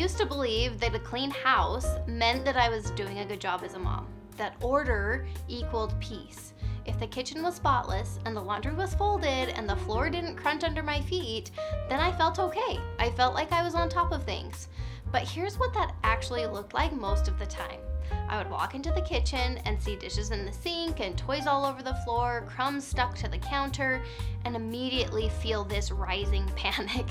used to believe that a clean house meant that I was doing a good job as a mom, that order equaled peace. If the kitchen was spotless and the laundry was folded and the floor didn't crunch under my feet, then I felt okay. I felt like I was on top of things. But here's what that actually looked like most of the time. I would walk into the kitchen and see dishes in the sink and toys all over the floor, crumbs stuck to the counter, and immediately feel this rising panic.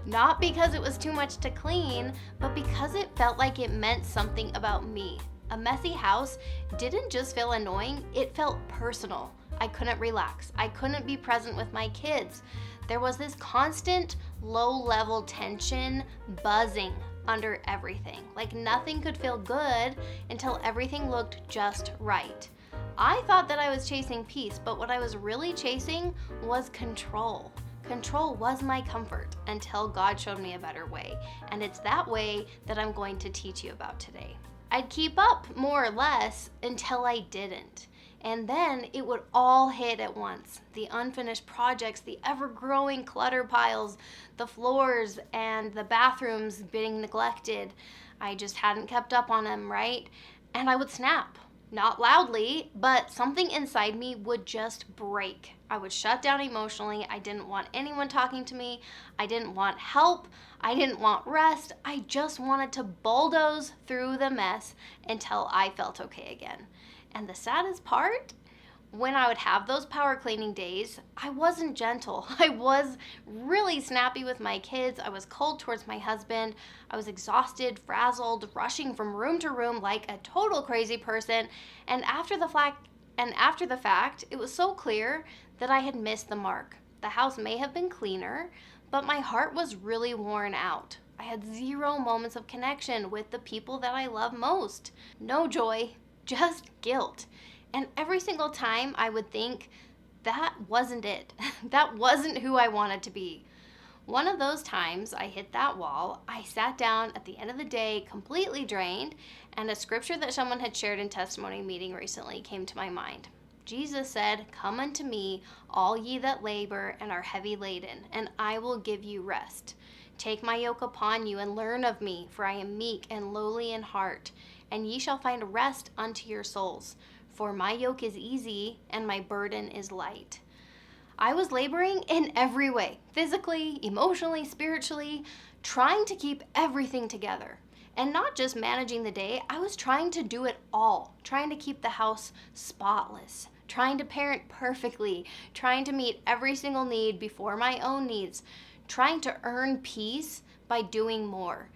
Not because it was too much to clean, but because it felt like it meant something about me. A messy house didn't just feel annoying, it felt personal. I couldn't relax. I couldn't be present with my kids. There was this constant low-level tension buzzing under everything. Like nothing could feel good until everything looked just right. I thought that I was chasing peace, but what I was really chasing was control. Control was my comfort until God showed me a better way, and it's that way that I'm going to teach you about today. I'd keep up more or less until I didn't. And then it would all hit at once. The unfinished projects, the ever-growing clutter piles, the floors and the bathrooms being neglected. I just hadn't kept up on them, right? And I would snap. Not loudly, but something inside me would just break. I would shut down emotionally. I didn't want anyone talking to me. I didn't want help. I didn't want rest. I just wanted to bulldoze through the mess until I felt okay again. And the saddest part, when I would have those power cleaning days, I wasn't gentle. I was really snappy with my kids. I was cold towards my husband. I was exhausted, frazzled, rushing from room to room like a total crazy person. And after the fact, it was so clear that I had missed the mark. The house may have been cleaner, but my heart was really worn out. I had zero moments of connection with the people that I love most. No joy, just guilt. And every single time I would think, that wasn't it. That wasn't who I wanted to be. One of those times I hit that wall, I sat down at the end of the day completely drained, and a scripture that someone had shared in testimony meeting recently came to my mind. Jesus said, "Come unto me, all ye that labor and are heavy laden, and I will give you rest. Take my yoke upon you and learn of me, for I am meek and lowly in heart, and ye shall find rest unto your souls. For my yoke is easy and my burden is light." I was laboring in every way, physically, emotionally, spiritually, trying to keep everything together. And not just managing the day, I was trying to do it all, trying to keep the house spotless, trying to parent perfectly, trying to meet every single need before my own needs, trying to earn peace by doing more.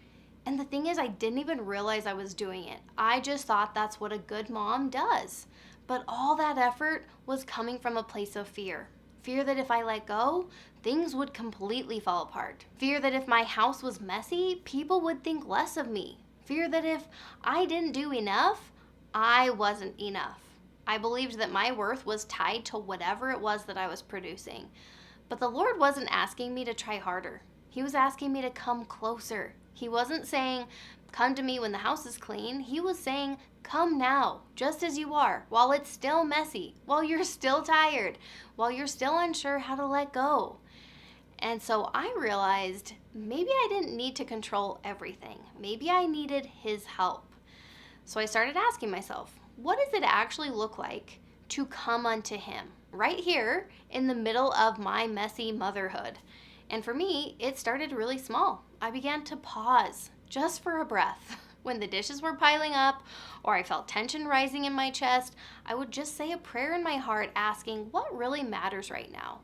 And the thing is, I didn't even realize I was doing it. I just thought that's what a good mom does. But all that effort was coming from a place of fear. Fear that if I let go, things would completely fall apart. Fear that if my house was messy, people would think less of me. Fear that if I didn't do enough, I wasn't enough. I believed that my worth was tied to whatever it was that I was producing. But the Lord wasn't asking me to try harder. He was asking me to come closer. He wasn't saying, "Come to me when the house is clean." He was saying, "Come now, just as you are, while it's still messy, while you're still tired, while you're still unsure how to let go." And so I realized maybe I didn't need to control everything. Maybe I needed His help. So I started asking myself, what does it actually look like to come unto Him right here in the middle of my messy motherhood? And for me, it started really small. I began to pause just for a breath. When the dishes were piling up or I felt tension rising in my chest, I would just say a prayer in my heart asking, what really matters right now?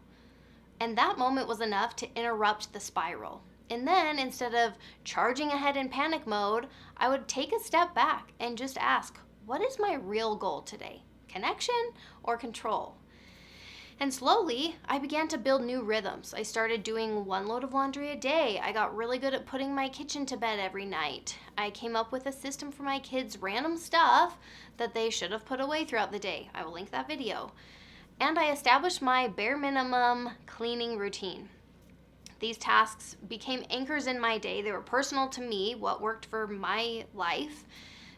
And that moment was enough to interrupt the spiral. And then instead of charging ahead in panic mode, I would take a step back and just ask, what is my real goal today? Connection or control? And slowly, I began to build new rhythms. I started doing one load of laundry a day. I got really good at putting my kitchen to bed every night. I came up with a system for my kids' random stuff that they should have put away throughout the day. I will link that video. And I established my bare minimum cleaning routine. These tasks became anchors in my day. They were personal to me, what worked for my life.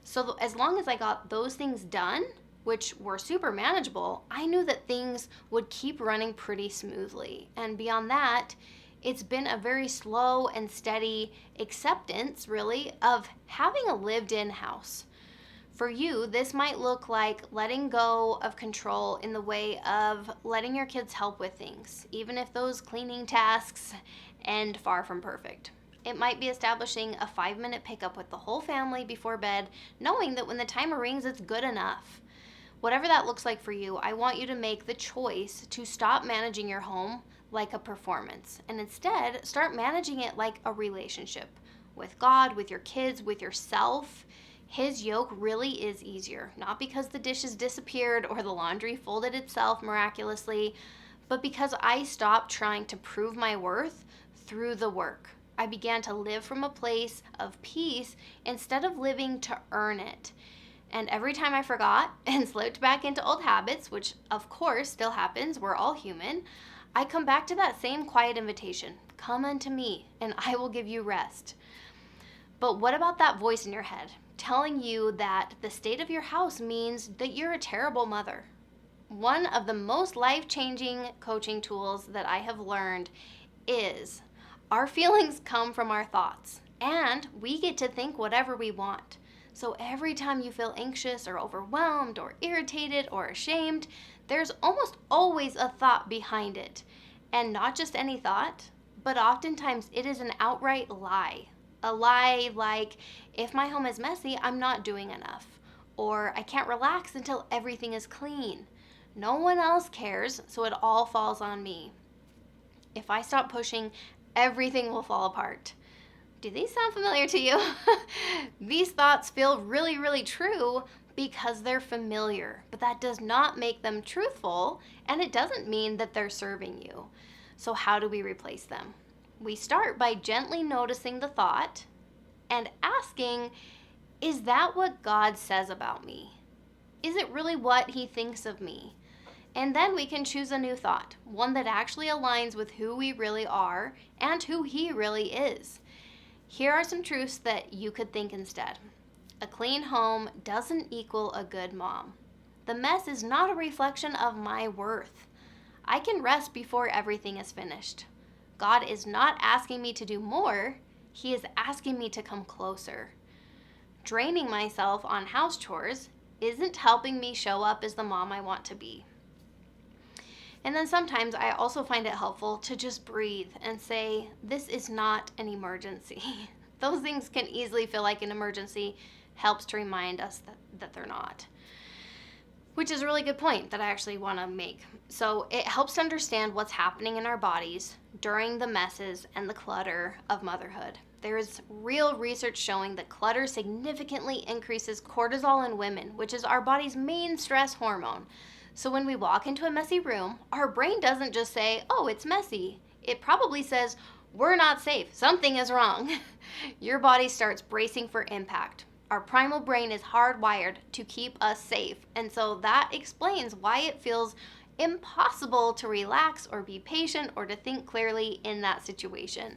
So as long as I got those things done, which were super manageable, I knew that things would keep running pretty smoothly. And beyond that, It's been a very slow and steady acceptance, really, of having a lived-in house. For you, this might look like letting go of control in the way of letting your kids help with things, even if those cleaning tasks end far from perfect. It might be establishing a 5-minute pickup with the whole family before bed, knowing that when the timer rings, it's good enough. Whatever that looks like for you, I want you to make the choice to stop managing your home like a performance and instead start managing it like a relationship with God, with your kids, with yourself. His yoke really is easier, not because the dishes disappeared or the laundry folded itself miraculously, but because I stopped trying to prove my worth through the work. I began to live from a place of peace instead of living to earn it. And every time I forgot and slipped back into old habits, which of course still happens, we're all human, I come back to that same quiet invitation. Come unto me, and I will give you rest. But what about that voice in your head telling you that the state of your house means that you're a terrible mother? One of the most life-changing coaching tools that I have learned is our feelings come from our thoughts, and we get to think whatever we want. So every time you feel anxious or overwhelmed or irritated or ashamed, there's almost always a thought behind it. And not just any thought, but oftentimes it is an outright lie. A lie like, if my home is messy, I'm not doing enough. Or I can't relax until everything is clean. No one else cares, so it all falls on me. If I stop pushing, everything will fall apart. Do these sound familiar to you? These thoughts feel really, really true because they're familiar, but that does not make them truthful, and it doesn't mean that they're serving you. So how do we replace them? We start by gently noticing the thought and asking, is that what God says about me? Is it really what He thinks of me? And then we can choose a new thought, one that actually aligns with who we really are and who He really is. Here are some truths that you could think instead. A clean home doesn't equal a good mom. The mess is not a reflection of my worth. I can rest before everything is finished. God is not asking me to do more. He is asking me to come closer. Draining myself on house chores isn't helping me show up as the mom I want to be. And then sometimes I also find it helpful to just breathe and say, this is not an emergency. Those things can easily feel like an emergency. Helps to remind us that they're not. Which is a really good point that I actually want to make. So it helps to understand what's happening in our bodies during the messes and the clutter of motherhood. There is real research showing that clutter significantly increases cortisol in women, which is our body's main stress hormone. So when we walk into a messy room, our brain doesn't just say, oh, it's messy. It probably says, we're not safe. Something is wrong. Your body starts bracing for impact. Our primal brain is hardwired to keep us safe. And so that explains why it feels impossible to relax or be patient or to think clearly in that situation.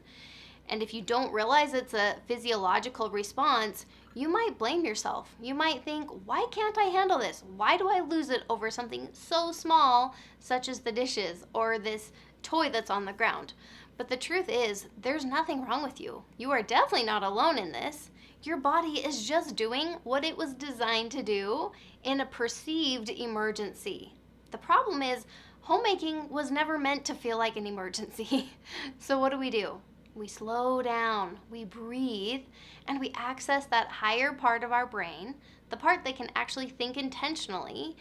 And if you don't realize it's a physiological response, you might blame yourself. You might think, why can't I handle this? Why do I lose it over something so small, such as the dishes or this toy that's on the ground? But the truth is, there's nothing wrong with you. You are definitely not alone in this. Your body is just doing what it was designed to do in a perceived emergency. The problem is, homemaking was never meant to feel like an emergency. So what do? We slow down, we breathe, and we access that higher part of our brain, the part that can actually think intentionally,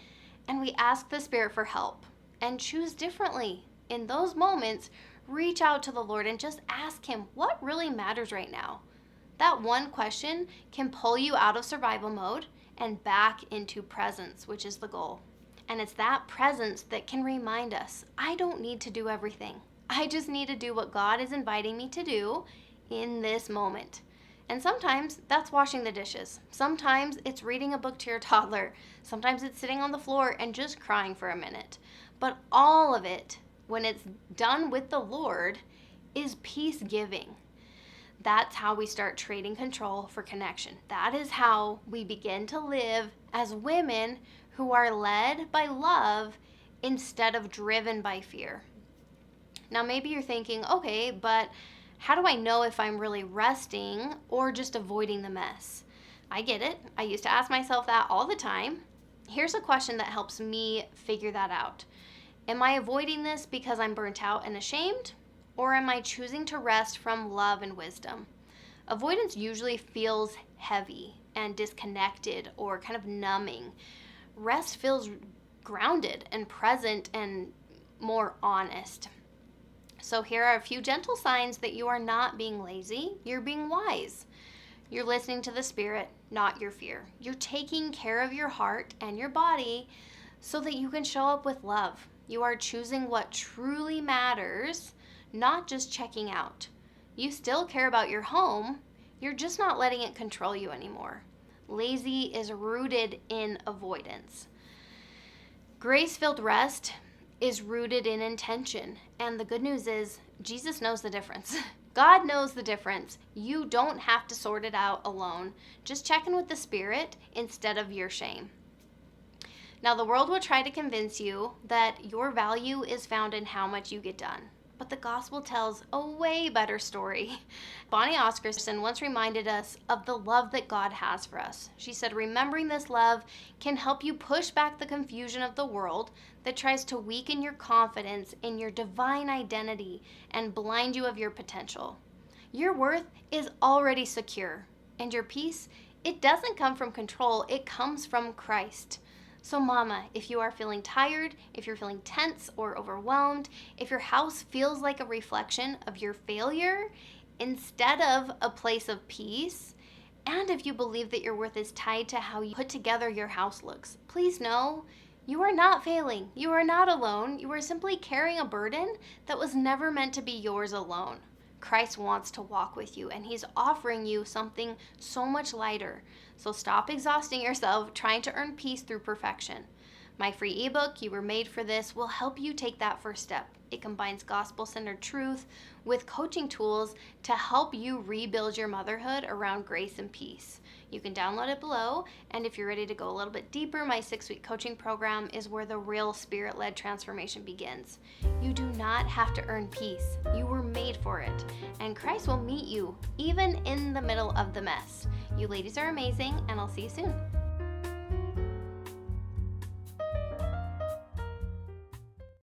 and we ask the Spirit for help and choose differently. In those moments, reach out to the Lord and just ask Him what really matters right now. That one question can pull you out of survival mode and back into presence, which is the goal. And it's that presence that can remind us, I don't need to do everything. I just need to do what God is inviting me to do in this moment. And sometimes that's washing the dishes. Sometimes it's reading a book to your toddler. Sometimes it's sitting on the floor and just crying for a minute. But all of it, when it's done with the Lord, is peace giving. That's how we start trading control for connection. That is how we begin to live as women who are led by love instead of driven by fear. Now, maybe you're thinking, okay, but how do I know if I'm really resting or just avoiding the mess? I get it. I used to ask myself that all the time. Here's a question that helps me figure that out. Am I avoiding this because I'm burnt out and ashamed? Or am I choosing to rest from love and wisdom? Avoidance usually feels heavy and disconnected or kind of numbing. Rest feels grounded and present and more honest. So here are a few gentle signs that you are not being lazy, you're being wise. You're listening to the Spirit, not your fear. You're taking care of your heart and your body so that you can show up with love. You are choosing what truly matters, not just checking out. You still care about your home, you're just not letting it control you anymore. Lazy is rooted in avoidance. Grace-filled rest is rooted in intention. And the good news is Jesus knows the difference. God knows the difference. You don't have to sort it out alone. Just check in with the Spirit instead of your shame. Now, the world will try to convince you that your value is found in how much you get done. But the gospel tells a way better story. Bonnie Oscarson once reminded us of the love that God has for us. She said, remembering this love can help you push back the confusion of the world that tries to weaken your confidence in your divine identity and blind you of your potential. Your worth is already secure, and your peace, it doesn't come from control, it comes from Christ. So mama, if you are feeling tired, if you're feeling tense or overwhelmed, if your house feels like a reflection of your failure instead of a place of peace, and if you believe that your worth is tied to how you put together your house looks, please know you are not failing. You are not alone. You are simply carrying a burden that was never meant to be yours alone. Christ wants to walk with you, and he's offering you something so much lighter. So stop exhausting yourself trying to earn peace through perfection. My free ebook, You Were Made for This, will help you take that first step. It combines gospel-centered truth with coaching tools to help you rebuild your motherhood around grace and peace. You can download it below, and if you're ready to go a little bit deeper, my 6-week coaching program is where the real Spirit-led transformation begins. You do not have to earn peace. You were made for it, and Christ will meet you even in the middle of the mess. You ladies are amazing, and I'll see you soon.